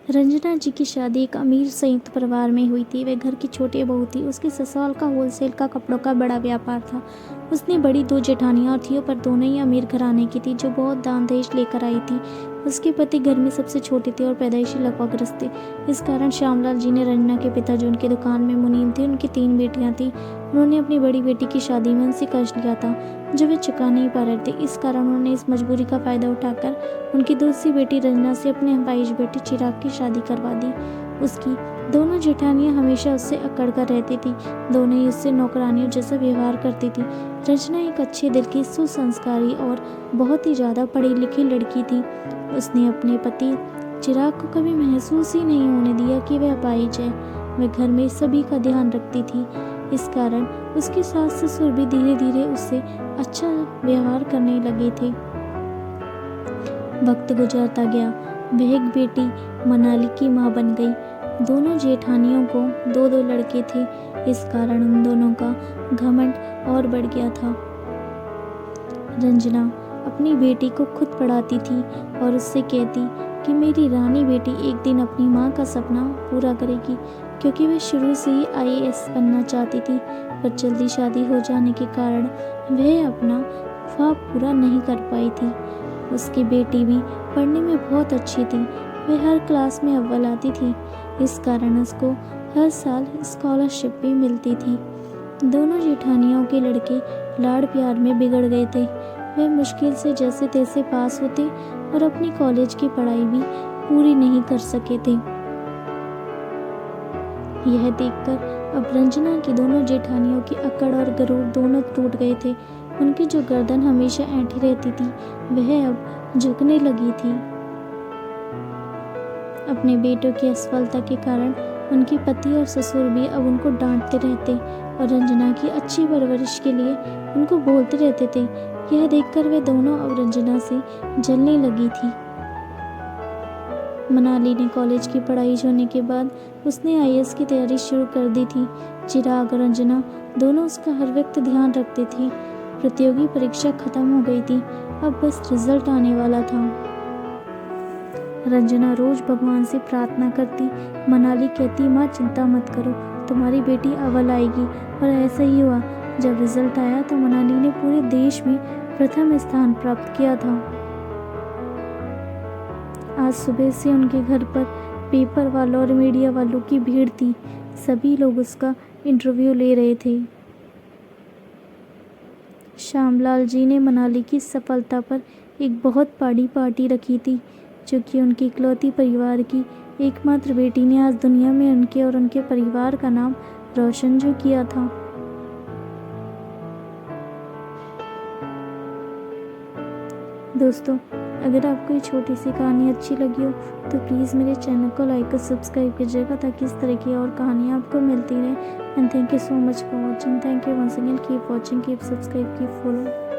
रंजना जी की शादी एक अमीर संयुक्त परिवार में हुई थी। वह घर की छोटी बहू थी। उसके ससुराल का होलसेल का कपड़ों का बड़ा व्यापार था। उसने बड़ी दो जेठानियां थी, पर दोनों ही अमीर घराने की थी, जो बहुत दान दहेज लेकर आई थी। उसके पति घर में सबसे छोटे थे और पैदाइशी लकवाग्रस्त थे। इस कारण श्यामलाल जी ने रंजना के पिता, जो उनकी दुकान में मुनीम थे, उनकी 3 बेटियां थी। उन्होंने अपनी बड़ी बेटी की शादी में उनसे कर्ज लिया था, जो वे चुका नहीं पा रहे थे। इस कारण उन्होंने इस मजबूरी का फायदा उठाकर उनकी दूसरी बेटी रंजना से अपने हवाईज बेटे चिराग की शादी करवा दी। उसकी दोनों जेठानियां हमेशा उससे अकड़ कर रहती थी। दोनों ही उससे नौकरानियों जैसा व्यवहार करती थी। रंजना एक अच्छे दिल की, सुसंस्कारी और बहुत ही ज़्यादा पढ़ी लिखी लड़की थी। उसने अपने पति चिराग को कभी महसूस ही नहीं होने दिया कि वह अपाहिज है। वह घर में सभी का ध्यान रखती थी। इस कारण उसके सास ससुर भी धीरे धीरे उससे अच्छा व्यवहार करने लगे थे। वक्त गुजरता गया। वह एक बेटी मनाली की मां बन गई। दोनों जेठानियों को 2-2 लड़के थे। इस कारण उन दोनों का घमंड और बढ़ गया था। रंजना अपनी बेटी को खुद पढ़ाती थी और उससे कहती कि मेरी रानी बेटी एक दिन अपनी माँ का सपना पूरा करेगी, क्योंकि वह शुरू से ही IAS बनना चाहती थी। पर जल्दी शादी हो जाने के कारण वह अपना ख्वाब पूरा नहीं कर पाई थी। उसकी बेटी भी पढ़ने में बहुत अच्छी थी। वह हर क्लास में अव्वल आती थी। इस कारण उसको हर साल स्कॉलरशिप भी मिलती थी। दोनों जेठानियों के लड़के लाड़ प्यार में बिगड़ गए थे। वह मुश्किल से जैसे तैसे पास होते और अपनी कॉलेज की पढ़ाई भी पूरी नहीं कर सके थे। यह देखकर अब रंजना की दोनों जेठानियों की अकड़ और गरूर दोनों टूट गए थे। उनकी जो गर्दन हमेशा ऐंठी रहती थी, वह अब झुकने लगी थी। अपने बेटों की असफलता के कारण उनके पति और ससुर भी अब उनको डांटते रहते और रंजना की अच्छी परवरिश के लिए उनको बोलते रहते थे। यह देखकर वे दोनों अब रंजना से जलने लगी थी। मनाली ने कॉलेज की पढ़ाई होने के बाद उसने IAS की तैयारी शुरू कर दी थी। चिराग और रंजना दोनों उसका हर वक्त ध्यान रखते थे। प्रतियोगी परीक्षा खत्म हो गई थी, अब बस रिजल्ट आने वाला था। रंजना रोज भगवान से प्रार्थना करती। मनाली कहती, माँ चिंता मत करो, तुम्हारी बेटी अव्वल आएगी। और ऐसा ही हुआ। जब रिजल्ट आया तो मनाली ने पूरे देश में प्रथम स्थान प्राप्त किया था। आज सुबह से उनके घर पर पेपर वालों और मीडिया वालों की भीड़ थी। सभी लोग उसका इंटरव्यू ले रहे थे। श्यामलाल जी ने मनाली की सफलता पर एक बहुत बड़ी पार्टी रखी थी, जो कि उनकी इकलौती परिवार की एकमात्र बेटी ने आज दुनिया में उनके और उनके परिवार का नाम रोशन जो किया था। दोस्तों, अगर आपको ये छोटी सी कहानी अच्छी लगी हो तो प्लीज़ मेरे चैनल को लाइक और सब्सक्राइब कीजिएगा, ताकि इस तरह की और कहानियाँ आपको मिलती रहें। And thank you so much for watching. Thank you once again. Keep watching, keep subscribe, keep follow.